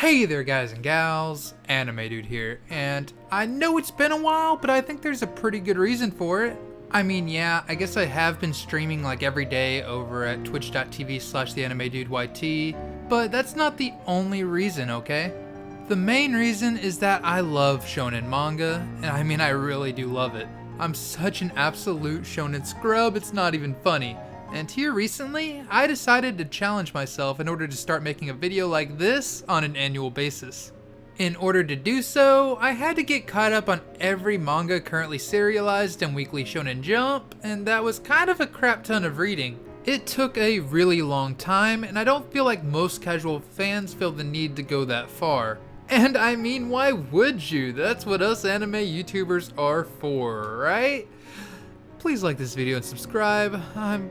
Hey there guys and gals, Anime Dude here, and I know it's been a while, but I think there's a pretty good reason for it. I mean, yeah, I guess I have been streaming like every day over at twitch.tv/theanimeDudeYT, but that's not the only reason, okay? The main reason is that I love shonen manga, and I mean I really do love it. I'm such an absolute shonen scrub, it's not even funny. And here recently, I decided to challenge myself in order to start making a video like this on an annual basis. In order to do so, I had to get caught up on every manga currently serialized in Weekly Shonen Jump, and that was kind of a crap ton of reading. It took a really long time, and I don't feel like most casual fans feel the need to go that far. And I mean, why would you? That's what us anime YouTubers are for, right? Please like this video and subscribe. I'm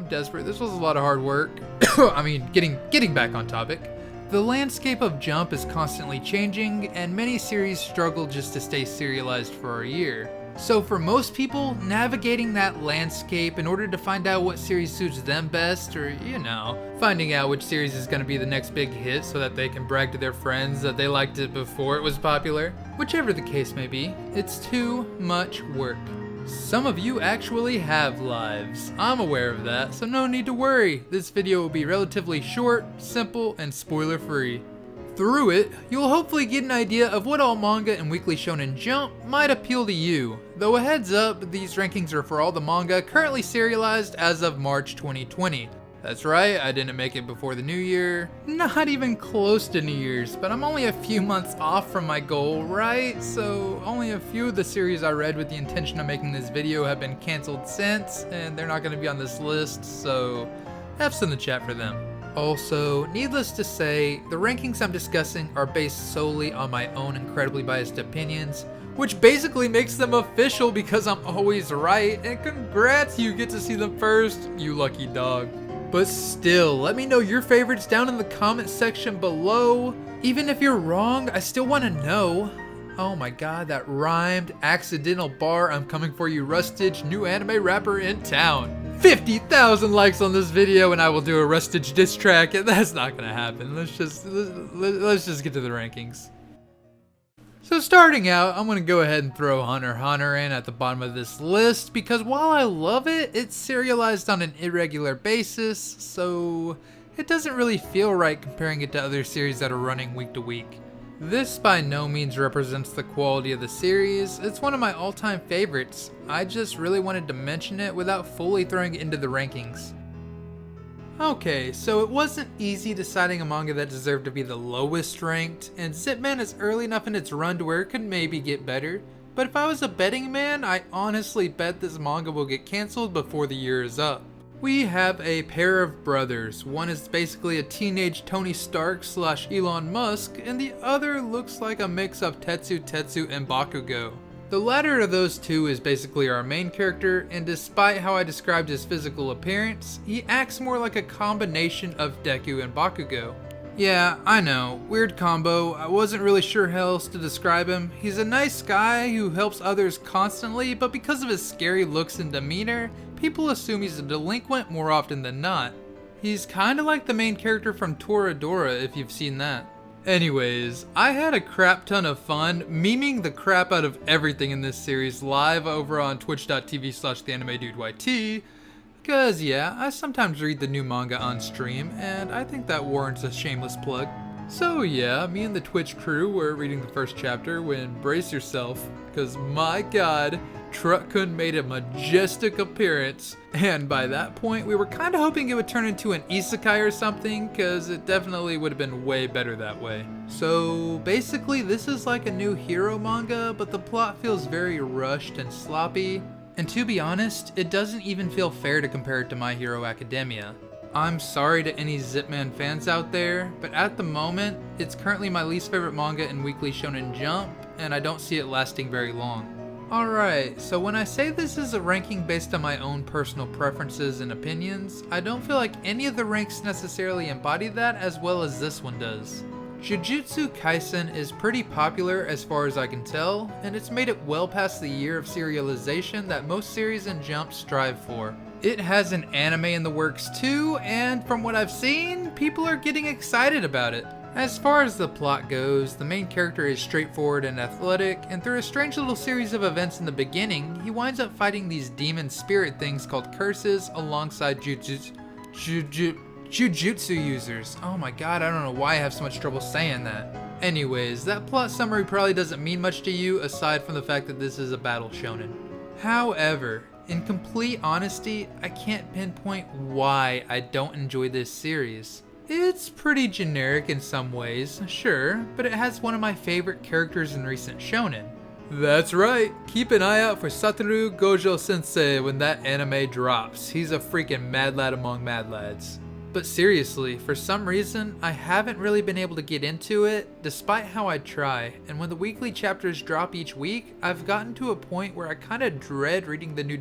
desperate. This was a lot of hard work. I mean, getting back on topic. The landscape of Jump is constantly changing, and many series struggle just to stay serialized for a year. So for most people, navigating that landscape in order to find out what series suits them best, or finding out which series is going to be the next big hit so that they can brag to their friends that they liked it before it was popular, whichever the case may be, it's too much work. Some of you actually have lives. I'm aware of that, so no need to worry. This video will be relatively short, simple, and spoiler free. Through it, you'll hopefully get an idea of what all manga in Weekly Shonen Jump might appeal to you. Though a heads up, these rankings are for all the manga currently serialized as of March 2020. That's right, I didn't make it before the new year. Not even close to New Year's, but I'm only a few months off from my goal, right? So only a few of the series I read with the intention of making this video have been cancelled since, and they're not going to be on this list, so F's in the chat for them. Also, needless to say, the rankings I'm discussing are based solely on my own incredibly biased opinions, which basically makes them official because I'm always right, and congrats, you get to see them first, you lucky dog. But still, let me know your favorites down in the comment section below. Even if you're wrong, I still want to know. Oh my god, that rhymed. Accidental bar, I'm coming for you, Rustage, new anime rapper in town. 50,000 likes on this video and I will do a Rustage diss track, and that's not gonna happen. Let's just get to the rankings. So starting out, I'm going to go ahead and throw Hunter x Hunter in at the bottom of this list because while I love it, it's serialized on an irregular basis, so it doesn't really feel right comparing it to other series that are running week to week. This by no means represents the quality of the series, it's one of my all-time favorites. I just really wanted to mention it without fully throwing it into the rankings. Okay, so it wasn't easy deciding a manga that deserved to be the lowest ranked, and Zipman is early enough in its run to where it could maybe get better, but if I was a betting man, I honestly bet this manga will get cancelled before the year is up. We have a pair of brothers. One is basically a teenage Tony Stark / Elon Musk, and the other looks like a mix of Tetsu and Bakugo. The latter of those two is basically our main character, and despite how I described his physical appearance, he acts more like a combination of Deku and Bakugo. Yeah, I know, weird combo, I wasn't really sure how else to describe him. He's a nice guy who helps others constantly, but because of his scary looks and demeanor, people assume he's a delinquent more often than not. He's kinda like the main character from Toradora if you've seen that. Anyways, I had a crap ton of fun memeing the crap out of everything in this series live over on twitch.tv/theanimeDudeYT, cause yeah, I sometimes read the new manga on stream, and I think that warrants a shameless plug. So yeah, me and the Twitch crew were reading the first chapter when, brace yourself, cause my god, Truck-kun made a majestic appearance, and by that point we were kinda hoping it would turn into an isekai or something, cause it definitely would have been way better that way. So basically this is like a new hero manga, but the plot feels very rushed and sloppy, and to be honest, it doesn't even feel fair to compare it to My Hero Academia. I'm sorry to any Zipman fans out there, but at the moment, it's currently my least favorite manga in Weekly Shonen Jump, and I don't see it lasting very long. Alright, so when I say this is a ranking based on my own personal preferences and opinions, I don't feel like any of the ranks necessarily embody that as well as this one does. Jujutsu Kaisen is pretty popular as far as I can tell, and it's made it well past the year of serialization that most series in Jump strive for. It has an anime in the works too, and from what I've seen, people are getting excited about it. As far as the plot goes, the main character is straightforward and athletic, and through a strange little series of events in the beginning, he winds up fighting these demon spirit things called curses alongside Jujutsu users. Oh my god, I don't know why I have so much trouble saying that. Anyways, that plot summary probably doesn't mean much to you aside from the fact that this is a battle shonen. However, in complete honesty, I can't pinpoint why I don't enjoy this series. It's pretty generic in some ways, sure, but it has one of my favorite characters in recent shonen. That's right, keep an eye out for Satoru Gojo Sensei when that anime drops. He's a freaking mad lad among mad lads. But seriously, for some reason, I haven't really been able to get into it, despite how I try, and when the weekly chapters drop each week, I've gotten to a point where I kinda dread reading the new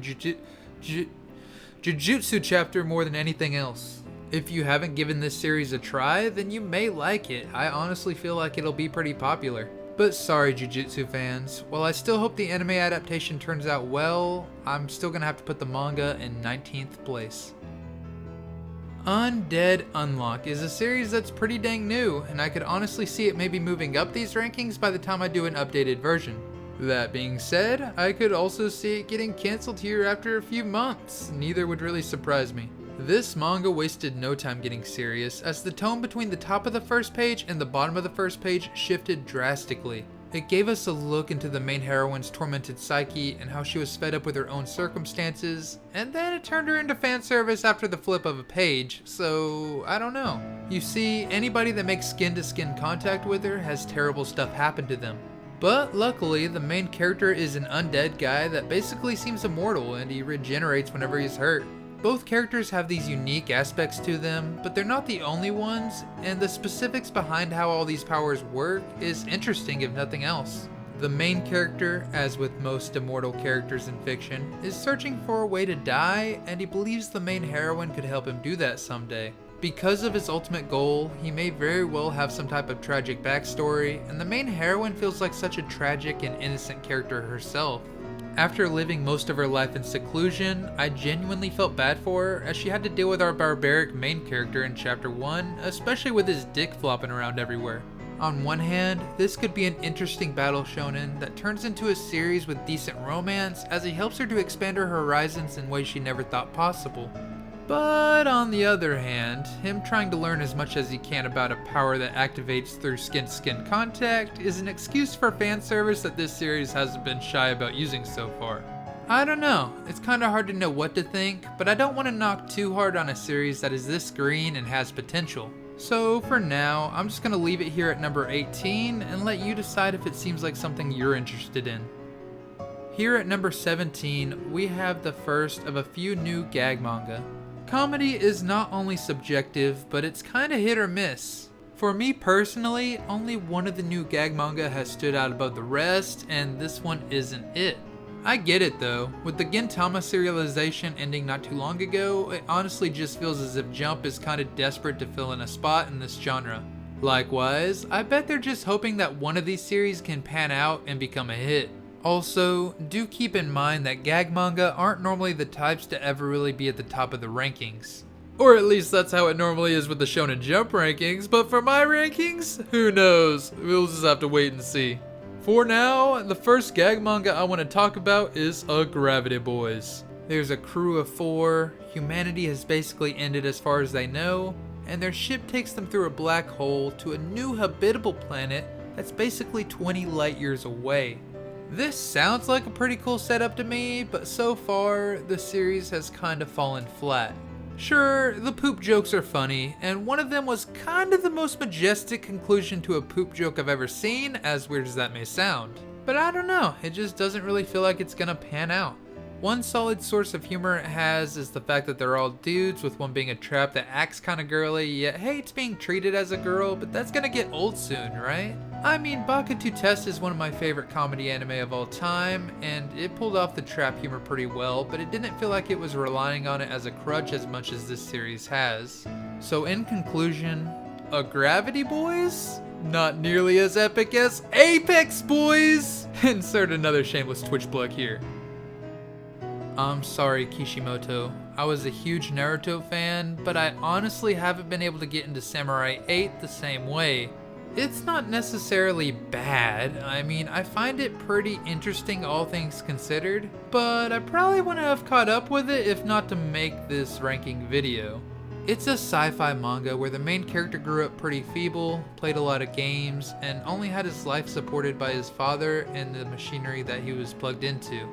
Jujutsu chapter more than anything else. If you haven't given this series a try, then you may like it. I honestly feel like it'll be pretty popular. But sorry Jujutsu fans, while I still hope the anime adaptation turns out well, I'm still gonna have to put the manga in 19th place. Undead Unlock is a series that's pretty dang new, and I could honestly see it maybe moving up these rankings by the time I do an updated version. That being said, I could also see it getting cancelled here after a few months. Neither would really surprise me. This manga wasted no time getting serious, as the tone between the top of the first page and the bottom of the first page shifted drastically. It gave us a look into the main heroine's tormented psyche and how she was fed up with her own circumstances, and then it turned her into fan service after the flip of a page, so I don't know. You see, anybody that makes skin-to-skin contact with her has terrible stuff happen to them. But luckily, the main character is an undead guy that basically seems immortal and he regenerates whenever he's hurt. Both characters have these unique aspects to them, but they're not the only ones, and the specifics behind how all these powers work is interesting if nothing else. The main character, as with most immortal characters in fiction, is searching for a way to die, and he believes the main heroine could help him do that someday. Because of his ultimate goal, he may very well have some type of tragic backstory, and the main heroine feels like such a tragic and innocent character herself. After living most of her life in seclusion, I genuinely felt bad for her as she had to deal with our barbaric main character in chapter 1, especially with his dick flopping around everywhere. On one hand, this could be an interesting battle shonen that turns into a series with decent romance as he helps her to expand her horizons in ways she never thought possible. But on the other hand, him trying to learn as much as he can about a power that activates through skin-to-skin contact is an excuse for fan service that this series hasn't been shy about using so far. I don't know, it's kinda hard to know what to think, but I don't want to knock too hard on a series that is this green and has potential. So for now, I'm just gonna leave it here at number 18 and let you decide if it seems like something you're interested in. Here at number 17, we have the first of a few new gag manga. Comedy is not only subjective, but it's kinda hit or miss. For me personally, only one of the new gag manga has stood out above the rest, and this one isn't it. I get it though, with the Gintama serialization ending not too long ago, it honestly just feels as if Jump is kinda desperate to fill in a spot in this genre. Likewise, I bet they're just hoping that one of these series can pan out and become a hit. Also, do keep in mind that gag manga aren't normally the types to ever really be at the top of the rankings. Or at least that's how it normally is with the Shonen Jump rankings, but for my rankings, who knows? We'll just have to wait and see. For now, the first gag manga I want to talk about is Agravity Boys. There's a crew of 4, humanity has basically ended as far as they know, and their ship takes them through a black hole to a new habitable planet that's basically 20 light years away. This sounds like a pretty cool setup to me, but so far, the series has kinda fallen flat. Sure, the poop jokes are funny, and one of them was kinda the most majestic conclusion to a poop joke I've ever seen, as weird as that may sound. But I don't know, it just doesn't really feel like it's gonna pan out. One solid source of humor it has is the fact that they're all dudes, with one being a trap that acts kinda girly, yet hates being treated as a girl, but that's gonna get old soon, right? I mean, Baka to Test is one of my favorite comedy anime of all time, and it pulled off the trap humor pretty well, but it didn't feel like it was relying on it as a crutch as much as this series has. So in conclusion, Agravity Boys? Not nearly as epic as Apex Boys! Insert another shameless Twitch plug here. I'm sorry, Kishimoto. I was a huge Naruto fan, but I honestly haven't been able to get into Samurai 8 the same way. It's not necessarily bad. I mean, I find it pretty interesting all things considered, but I probably wouldn't have caught up with it if not to make this ranking video. It's a sci-fi manga where the main character grew up pretty feeble, played a lot of games, and only had his life supported by his father and the machinery that he was plugged into.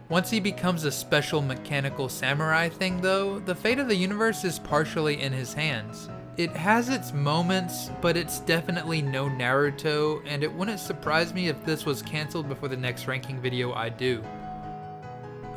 Once he becomes a special mechanical samurai thing though, the fate of the universe is partially in his hands. It has its moments, but it's definitely no Naruto, and it wouldn't surprise me if this was cancelled before the next ranking video I do.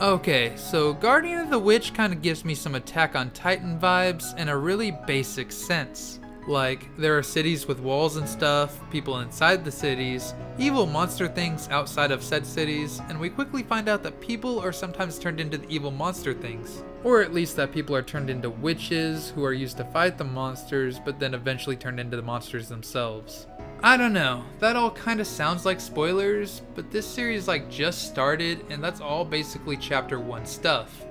Okay, so Guardian of the Witch kinda gives me some Attack on Titan vibes in a really basic sense. Like, there are cities with walls and stuff, people inside the cities, evil monster things outside of said cities, and we quickly find out that people are sometimes turned into the evil monster things. Or at least that people are turned into witches who are used to fight the monsters, but then eventually turned into the monsters themselves. I don't know, that all kinda sounds like spoilers, but this series just started and that's all basically chapter 1 stuff.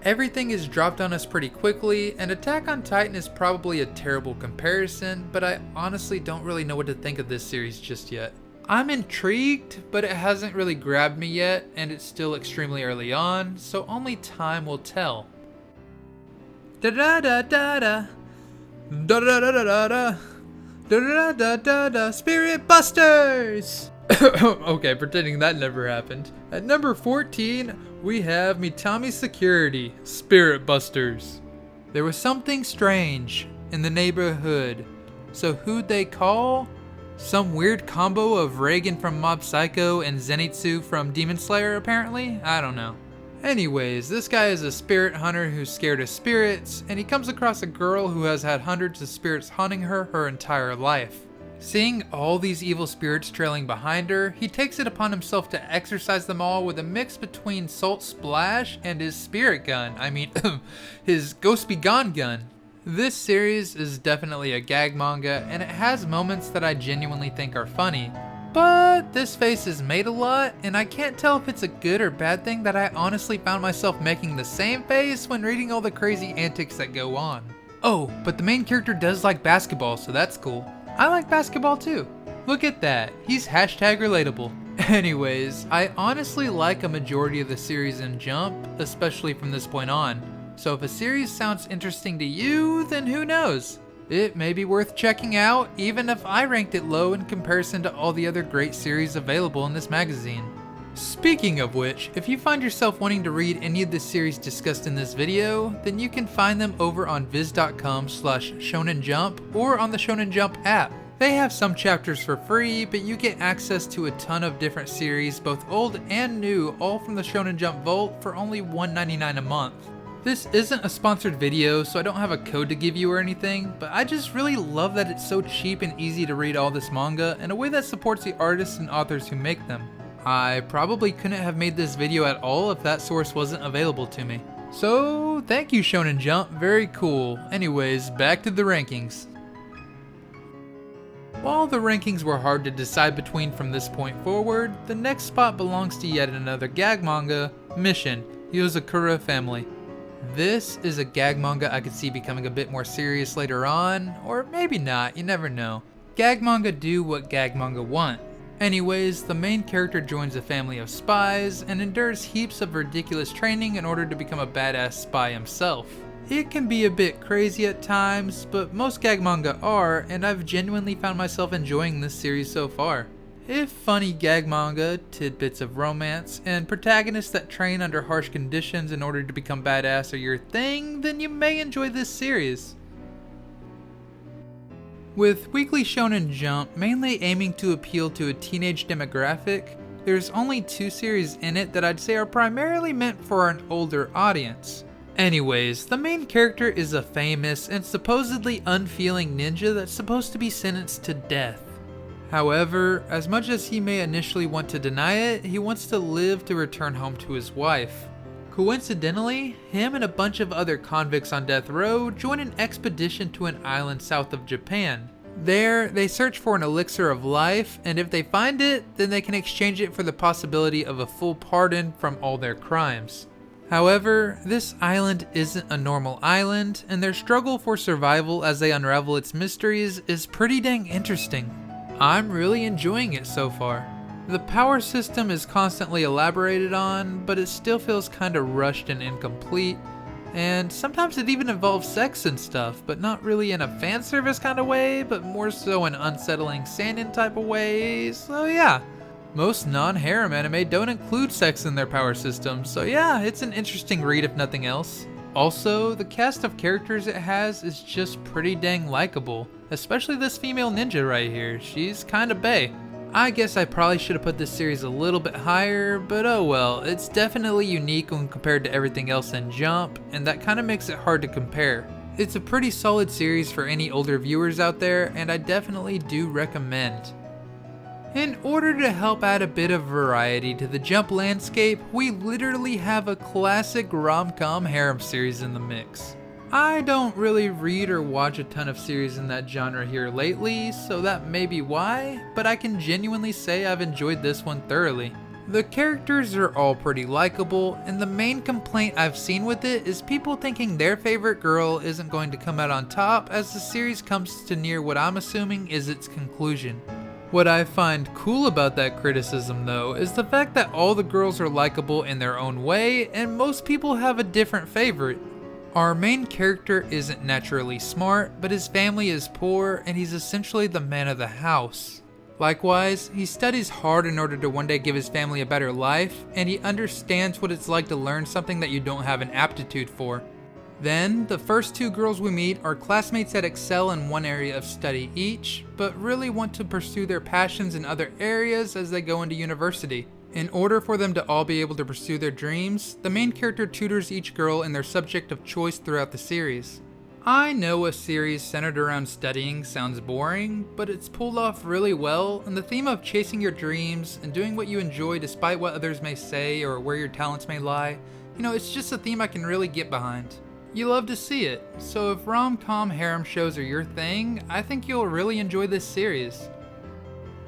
Everything is dropped on us pretty quickly, and Attack on Titan is probably a terrible comparison, but I honestly don't really know what to think of this series just yet. I'm intrigued, but it hasn't really grabbed me yet, and it's still extremely early on, so only time will tell. Da da da da da da da da da da da da da da da Spirit Busters! Okay, pretending that never happened. At number 14, we have Mitami Security, Spirit Busters. There was something strange in the neighborhood, so who'd they call? Some weird combo of Reagan from Mob Psycho and Zenitsu from Demon Slayer apparently? I don't know. Anyways, this guy is a spirit hunter who's scared of spirits, and he comes across a girl who has had hundreds of spirits haunting her entire life. Seeing all these evil spirits trailing behind her, he takes it upon himself to exorcise them all with a mix between Salt Splash and his spirit gun. I mean, his Ghost Be Gone gun. This series is definitely a gag manga, and it has moments that I genuinely think are funny. But this face is made a lot, and I can't tell if it's a good or bad thing that I honestly found myself making the same face when reading all the crazy antics that go on. Oh, but the main character does like basketball, so that's cool. I like basketball too. Look at that, he's #relatable. Anyways, I honestly like a majority of the series in Jump, especially from this point on. So if a series sounds interesting to you, then who knows? It may be worth checking out, even if I ranked it low in comparison to all the other great series available in this magazine. Speaking of which, if you find yourself wanting to read any of the series discussed in this video, then you can find them over on viz.com/ShowNJump or on the Shonen Jump app. They have some chapters for free, but you get access to a ton of different series, both old and new, all from the Shonen Jump vault for only $1.99 a month. This isn't a sponsored video, so I don't have a code to give you or anything, but I just really love that it's so cheap and easy to read all this manga in a way that supports the artists and authors who make them. I probably couldn't have made this video at all if that source wasn't available to me. So, thank you Shonen Jump, very cool. Anyways, back to the rankings. While the rankings were hard to decide between from this point forward, the next spot belongs to yet another gag manga, Mission, Courier Family. This is a gag manga I could see becoming a bit more serious later on, or maybe not, you never know. Gag manga do what gag manga want. Anyways, the main character joins a family of spies and endures heaps of ridiculous training in order to become a badass spy himself. It can be a bit crazy at times, but most gag manga are, and I've genuinely found myself enjoying this series so far. If funny gag manga, tidbits of romance, and protagonists that train under harsh conditions in order to become badass are your thing, then you may enjoy this series. With Weekly Shonen Jump mainly aiming to appeal to a teenage demographic, there's only 2 series in it that I'd say are primarily meant for an older audience. Anyways, the main character is a famous and supposedly unfeeling ninja that's supposed to be sentenced to death. However, as much as he may initially want to deny it, he wants to live to return home to his wife. Coincidentally, him and a bunch of other convicts on death row join an expedition to an island south of Japan. There, they search for an elixir of life, and if they find it, then they can exchange it for the possibility of a full pardon from all their crimes. However, this island isn't a normal island, and their struggle for survival as they unravel its mysteries is pretty dang interesting. I'm really enjoying it so far. The power system is constantly elaborated on, but it still feels kinda rushed and incomplete. And sometimes it even involves sex and stuff, but not really in a fan service kind of way, but more so an unsettling seinen type of way. So yeah, most non-harem anime don't include sex in their power system, so yeah, it's an interesting read if nothing else. Also, the cast of characters it has is just pretty dang likable, especially this female ninja right here. She's kinda bae. I guess I probably should have put this series a little bit higher, but oh well, it's definitely unique when compared to everything else in Jump, and that kind of makes it hard to compare. It's a pretty solid series for any older viewers out there, and I definitely do recommend. In order to help add a bit of variety to the Jump landscape, we literally have a classic rom-com harem series in the mix. I don't really read or watch a ton of series in that genre here lately, so that may be why, but I can genuinely say I've enjoyed this one thoroughly. The characters are all pretty likable, and the main complaint I've seen with it is people thinking their favorite girl isn't going to come out on top as the series comes to near what I'm assuming is its conclusion. What I find cool about that criticism though is the fact that all the girls are likable in their own way, and most people have a different favorite. Our main character isn't naturally smart, but his family is poor and he's essentially the man of the house. Likewise, he studies hard in order to one day give his family a better life, and he understands what it's like to learn something that you don't have an aptitude for. Then, the first two girls we meet are classmates that excel in one area of study each, but really want to pursue their passions in other areas as they go into university. In order for them to all be able to pursue their dreams, the main character tutors each girl in their subject of choice throughout the series. I know a series centered around studying sounds boring, but it's pulled off really well, and the theme of chasing your dreams and doing what you enjoy despite what others may say or where your talents may lie, it's just a theme I can really get behind. You love to see it, so if rom-com harem shows are your thing, I think you'll really enjoy this series.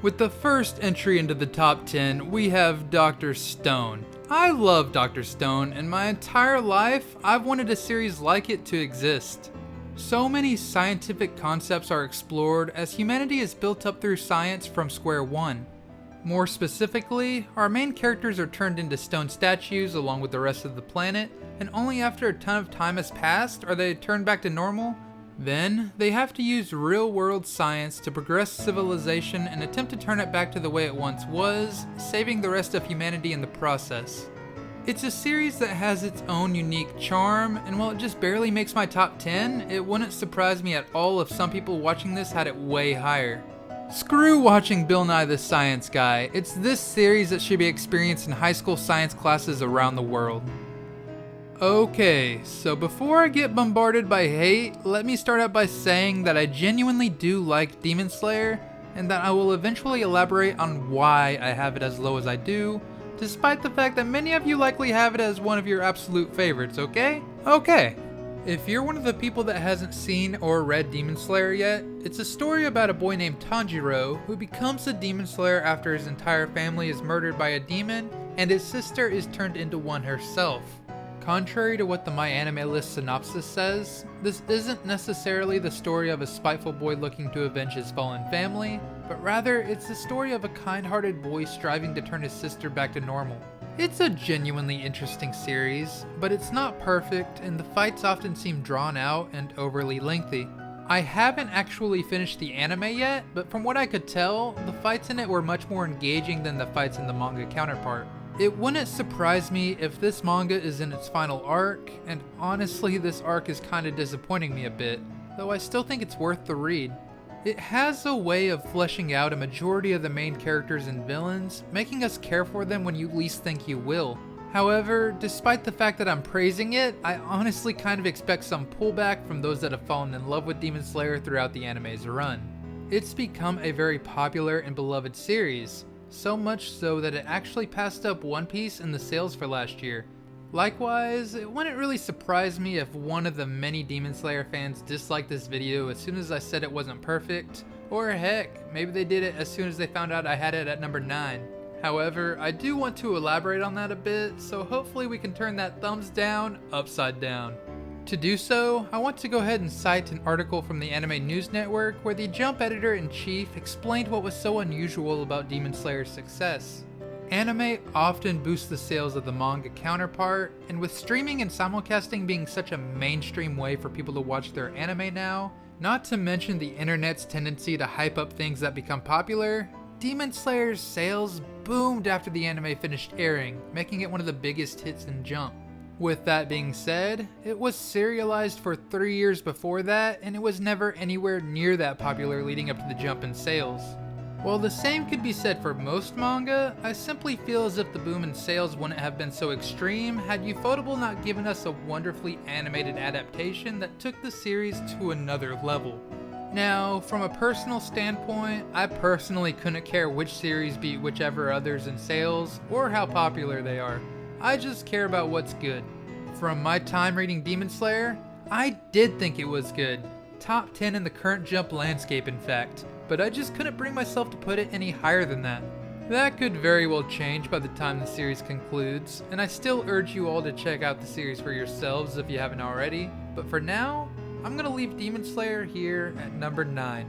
With the first entry into the top 10, we have Dr. Stone. I love Dr. Stone, and my entire life, I've wanted a series like it to exist. So many scientific concepts are explored as humanity is built up through science from square one. More specifically, our main characters are turned into stone statues along with the rest of the planet, and only after a ton of time has passed are they turned back to normal. Then, they have to use real-world science to progress civilization and attempt to turn it back to the way it once was, saving the rest of humanity in the process. It's a series that has its own unique charm, and while it just barely makes my top 10, it wouldn't surprise me at all if some people watching this had it way higher. Screw watching Bill Nye the Science Guy, it's this series that should be experienced in high school science classes around the world. Okay, so before I get bombarded by hate, let me start out by saying that I genuinely do like Demon Slayer, and that I will eventually elaborate on why I have it as low as I do, despite the fact that many of you likely have it as one of your absolute favorites, okay? Okay. If you're one of the people that hasn't seen or read Demon Slayer yet, it's a story about a boy named Tanjiro who becomes a Demon Slayer after his entire family is murdered by a demon, and his sister is turned into one herself. Contrary to what the MyAnimeList synopsis says, this isn't necessarily the story of a spiteful boy looking to avenge his fallen family, but rather it's the story of a kind-hearted boy striving to turn his sister back to normal. It's a genuinely interesting series, but it's not perfect and the fights often seem drawn out and overly lengthy. I haven't actually finished the anime yet, but from what I could tell, the fights in it were much more engaging than the fights in the manga counterpart. It wouldn't surprise me if this manga is in its final arc, and honestly this arc is kinda disappointing me a bit, though I still think it's worth the read. It has a way of fleshing out a majority of the main characters and villains, making us care for them when you least think you will. However, despite the fact that I'm praising it, I honestly kind of expect some pullback from those that have fallen in love with Demon Slayer throughout the anime's run. It's become a very popular and beloved series, so much so that it actually passed up One Piece in the sales for last year. Likewise, it wouldn't really surprise me if one of the many Demon Slayer fans disliked this video as soon as I said it wasn't perfect, or heck, maybe they did it as soon as they found out I had it at number 9. However, I do want to elaborate on that a bit, so hopefully we can turn that thumbs down upside down. To do so, I want to go ahead and cite an article from the Anime News Network where the Jump editor-in-chief explained what was so unusual about Demon Slayer's success. Anime often boosts the sales of the manga counterpart, and with streaming and simulcasting being such a mainstream way for people to watch their anime now, not to mention the internet's tendency to hype up things that become popular, Demon Slayer's sales boomed after the anime finished airing, making it one of the biggest hits in Jump. With that being said, it was serialized for 3 years before that, and it was never anywhere near that popular leading up to the jump in sales. While the same could be said for most manga, I simply feel as if the boom in sales wouldn't have been so extreme had Ufotable not given us a wonderfully animated adaptation that took the series to another level. Now, from a personal standpoint, I personally couldn't care which series beat whichever others in sales, or how popular they are. I just care about what's good. From my time reading Demon Slayer, I did think it was good. Top 10 in the current Jump landscape, in fact. But I just couldn't bring myself to put it any higher than that. That could very well change by the time the series concludes, and I still urge you all to check out the series for yourselves if you haven't already. But for now, I'm gonna leave Demon Slayer here at number 9.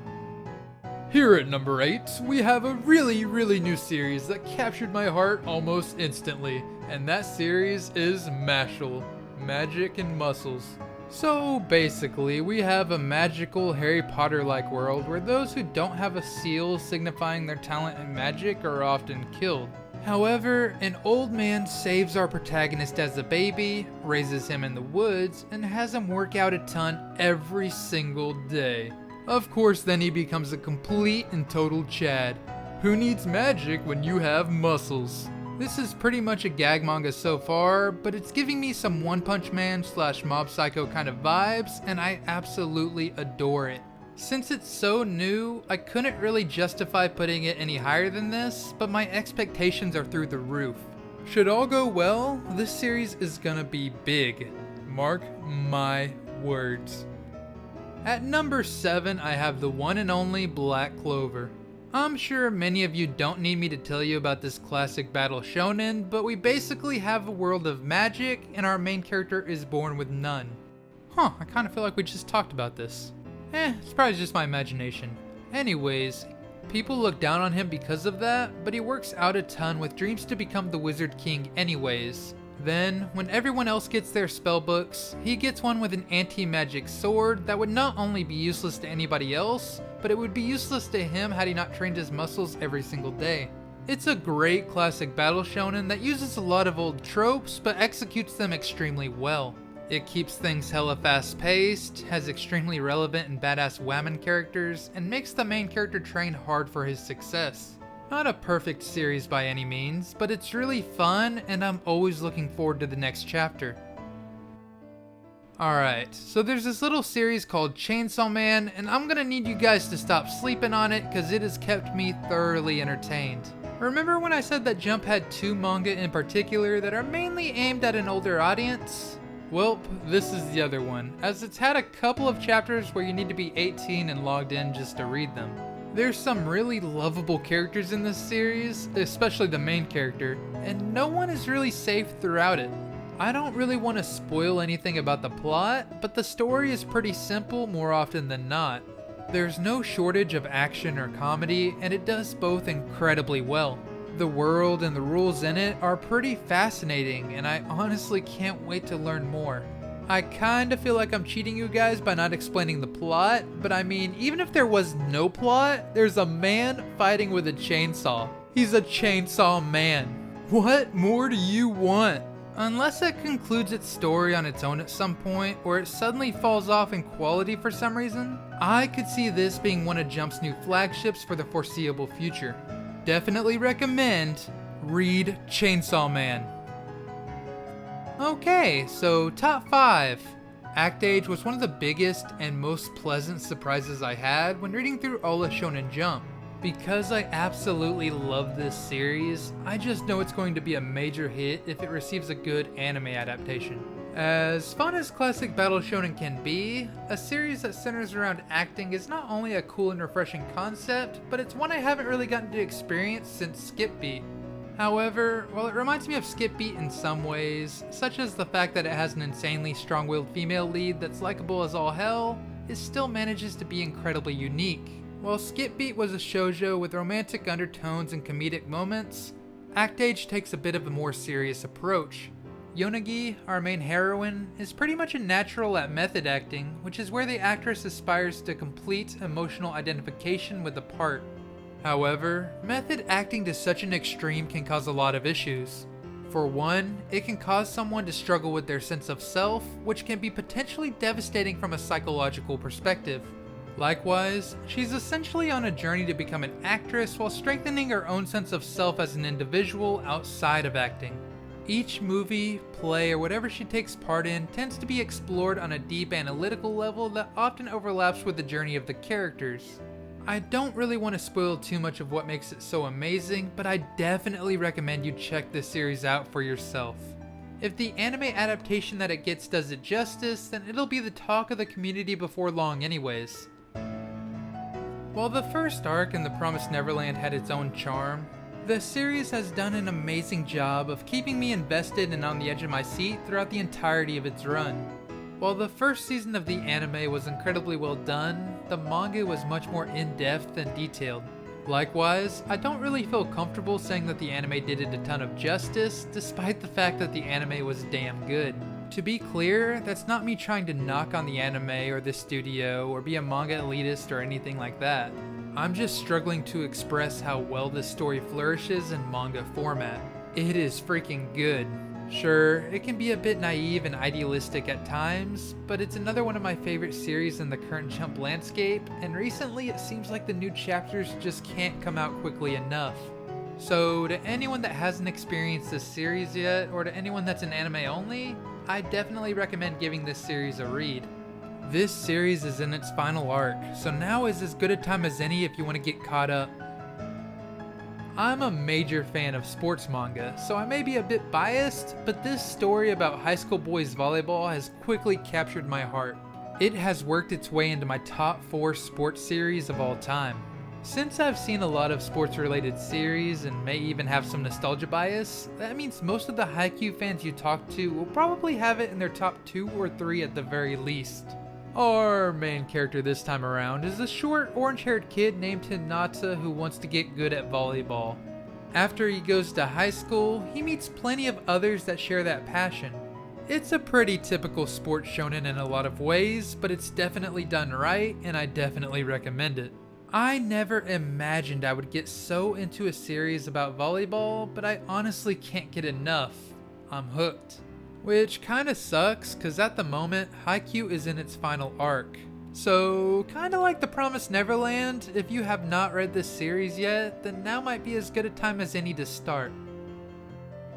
Here at number 8, we have a really new series that captured my heart almost instantly, and that series is Mashle, Magic and Muscles. So basically, we have a magical Harry Potter-like world where those who don't have a seal signifying their talent in magic are often killed. However, an old man saves our protagonist as a baby, raises him in the woods, and has him work out a ton every single day. Of course, then he becomes a complete and total Chad. Who needs magic when you have muscles? This is pretty much a gag manga so far, but it's giving me some One Punch Man / Mob Psycho kind of vibes, and I absolutely adore it. Since it's so new, I couldn't really justify putting it any higher than this, but my expectations are through the roof. Should all go well, this series is gonna be big. Mark my words. At number 7, I have the one and only Black Clover. I'm sure many of you don't need me to tell you about this classic battle shonen, but we basically have a world of magic and our main character is born with none. I kind of feel like we just talked about this. It's probably just my imagination. Anyways, people look down on him because of that, but he works out a ton with dreams to become the Wizard King anyways. Then, when everyone else gets their spellbooks, he gets one with an anti-magic sword that would not only be useless to anybody else, but it would be useless to him had he not trained his muscles every single day. It's a great classic battle shonen that uses a lot of old tropes, but executes them extremely well. It keeps things hella fast paced, has extremely relevant and badass women characters, and makes the main character train hard for his success. Not a perfect series by any means, but it's really fun and I'm always looking forward to the next chapter. Alright, so there's this little series called Chainsaw Man, and I'm gonna need you guys to stop sleeping on it because it has kept me thoroughly entertained. Remember when I said that Jump had 2 manga in particular that are mainly aimed at an older audience? Well, this is the other one, as it's had a couple of chapters where you need to be 18 and logged in just to read them. There's some really lovable characters in this series, especially the main character, and no one is really safe throughout it. I don't really want to spoil anything about the plot, but the story is pretty simple more often than not. There's no shortage of action or comedy, and it does both incredibly well. The world and the rules in it are pretty fascinating, and I honestly can't wait to learn more. I kinda feel like I'm cheating you guys by not explaining the plot, but I mean, even if there was no plot, there's a man fighting with a chainsaw. He's a chainsaw man. What more do you want? Unless it concludes its story on its own at some point, or it suddenly falls off in quality for some reason, I could see this being one of Jump's new flagships for the foreseeable future. Definitely recommend read Chainsaw Man. Okay, so top 5. Act Age was one of the biggest and most pleasant surprises I had when reading through all of Shonen Jump. Because I absolutely love this series, I just know it's going to be a major hit if it receives a good anime adaptation. As fun as classic battle shonen can be, a series that centers around acting is not only a cool and refreshing concept, but it's one I haven't really gotten to experience since Skip Beat. However, while it reminds me of Skip Beat in some ways, such as the fact that it has an insanely strong-willed female lead that's likable as all hell, it still manages to be incredibly unique. While Skip Beat was a shoujo with romantic undertones and comedic moments, Act Age takes a bit of a more serious approach. Yonagi, our main heroine, is pretty much a natural at method acting, which is where the actress aspires to complete emotional identification with the part. However, method acting to such an extreme can cause a lot of issues. For one, it can cause someone to struggle with their sense of self, which can be potentially devastating from a psychological perspective. Likewise, she's essentially on a journey to become an actress while strengthening her own sense of self as an individual outside of acting. Each movie, play, or whatever she takes part in tends to be explored on a deep analytical level that often overlaps with the journey of the characters. I don't really want to spoil too much of what makes it so amazing, but I definitely recommend you check this series out for yourself. If the anime adaptation that it gets does it justice, then it'll be the talk of the community before long anyways. While the first arc in The Promised Neverland had its own charm, the series has done an amazing job of keeping me invested and on the edge of my seat throughout the entirety of its run. While the first season of the anime was incredibly well done, the manga was much more in-depth and detailed. Likewise, I don't really feel comfortable saying that the anime did it a ton of justice, despite the fact that the anime was damn good. To be clear, that's not me trying to knock on the anime or the studio or be a manga elitist or anything like that. I'm just struggling to express how well this story flourishes in manga format. It is freaking good. Sure, it can be a bit naive and idealistic at times, but it's another one of my favorite series in the current Jump landscape, and recently it seems like the new chapters just can't come out quickly enough. So to anyone that hasn't experienced this series yet, or to anyone that's an anime only, I definitely recommend giving this series a read. This series is in its final arc, so now is as good a time as any if you want to get caught up. I'm a major fan of sports manga, so I may be a bit biased, but this story about high school boys volleyball has quickly captured my heart. It has worked its way into my top 4 sports series of all time. Since I've seen a lot of sports related series and may even have some nostalgia bias, that means most of the Haikyuu fans you talk to will probably have it in their top 2 or 3 at the very least. Our main character this time around is a short, orange-haired kid named Hinata who wants to get good at volleyball. After he goes to high school, he meets plenty of others that share that passion. It's a pretty typical sports shonen in a lot of ways, but it's definitely done right, and I definitely recommend it. I never imagined I would get so into a series about volleyball, but I honestly can't get enough. I'm hooked. Which kinda sucks, cause at the moment, Haikyuu is in its final arc. So, kinda like The Promised Neverland, if you have not read this series yet, then now might be as good a time as any to start.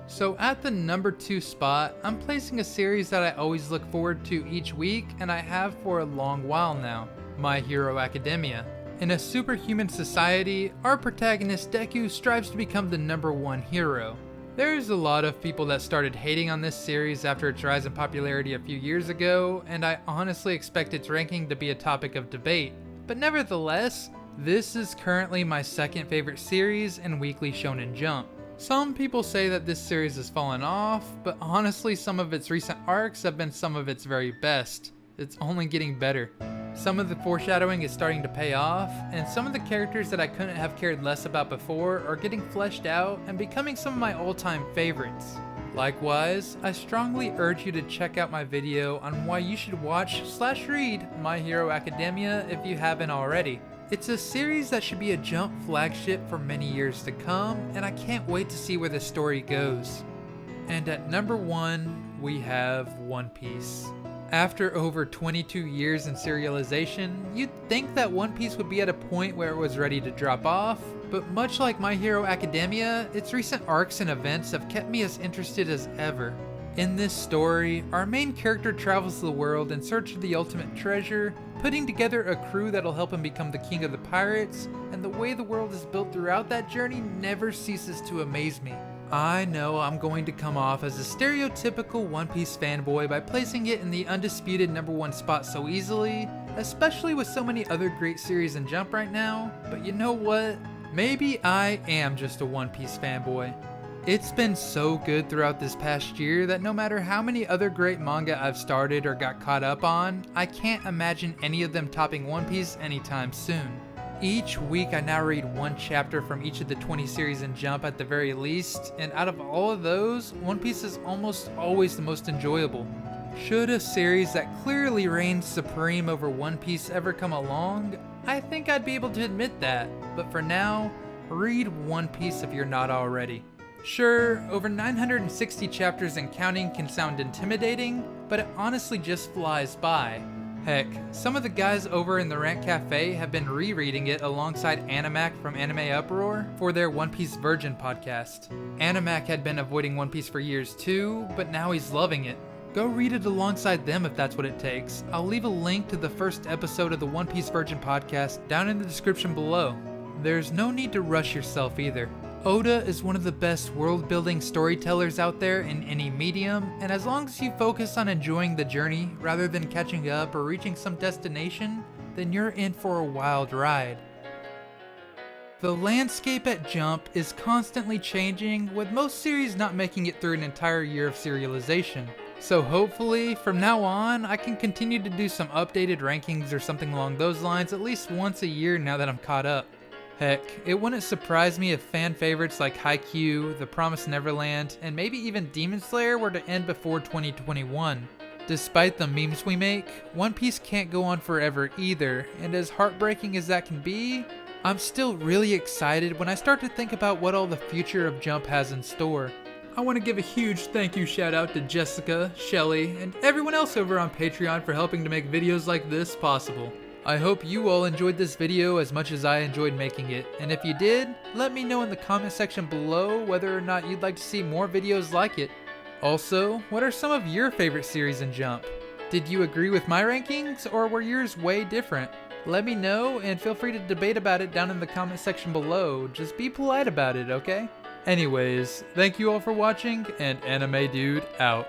So at the number 2 spot, I'm placing a series that I always look forward to each week, and I have for a long while now, My Hero Academia. In a superhuman society, our protagonist Deku strives to become the number 1 hero. There's a lot of people that started hating on this series after its rise in popularity a few years ago, and I honestly expect its ranking to be a topic of debate. But nevertheless, this is currently my second favorite series in Weekly Shonen Jump. Some people say that this series has fallen off, but honestly some of its recent arcs have been some of its very best. It's only getting better. Some of the foreshadowing is starting to pay off, and some of the characters that I couldn't have cared less about before are getting fleshed out and becoming some of my all-time favorites. Likewise, I strongly urge you to check out my video on why you should watch/read My Hero Academia if you haven't already. It's a series that should be a Jump flagship for many years to come, and I can't wait to see where the story goes. And at number 1, we have One Piece. After over 22 years in serialization, you'd think that One Piece would be at a point where it was ready to drop off, but much like My Hero Academia, its recent arcs and events have kept me as interested as ever. In this story, our main character travels the world in search of the ultimate treasure, putting together a crew that'll help him become the king of the pirates, and the way the world is built throughout that journey never ceases to amaze me. I know I'm going to come off as a stereotypical One Piece fanboy by placing it in the undisputed number 1 spot so easily, especially with so many other great series in Jump right now, but you know what? Maybe I am just a One Piece fanboy. It's been so good throughout this past year that no matter how many other great manga I've started or got caught up on, I can't imagine any of them topping One Piece anytime soon. Each week I now read one chapter from each of the 20 series in Jump at the very least, and out of all of those, One Piece is almost always the most enjoyable. Should a series that clearly reigns supreme over One Piece ever come along, I think I'd be able to admit that, but for now, read One Piece if you're not already. Sure, over 960 chapters and counting can sound intimidating, but it honestly just flies by. Heck, some of the guys over in the Rant Cafe have been rereading it alongside Animac from Anime Uproar for their One Piece Virgin podcast. Animac had been avoiding One Piece for years too, but now he's loving it. Go read it alongside them if that's what it takes. I'll leave a link to the first episode of the One Piece Virgin podcast down in the description below. There's no need to rush yourself either. Oda is one of the best world-building storytellers out there in any medium, and as long as you focus on enjoying the journey rather than catching up or reaching some destination, then you're in for a wild ride. The landscape at Jump is constantly changing, with most series not making it through an entire year of serialization. So hopefully, from now on, I can continue to do some updated rankings or something along those lines at least once a year now that I'm caught up. Heck, it wouldn't surprise me if fan favorites like Haikyuu, The Promised Neverland, and maybe even Demon Slayer were to end before 2021. Despite the memes we make, One Piece can't go on forever either, and as heartbreaking as that can be, I'm still really excited when I start to think about what all the future of Jump has in store. I want to give a huge thank you shout out to Jessica, Shelly, and everyone else over on Patreon for helping to make videos like this possible. I hope you all enjoyed this video as much as I enjoyed making it, and if you did, let me know in the comment section below whether or not you'd like to see more videos like it. Also, what are some of your favorite series in Jump? Did you agree with my rankings, or were yours way different? Let me know, and feel free to debate about it down in the comment section below. Just be polite about it, okay? Anyways, thank you all for watching, and Anime Dude out.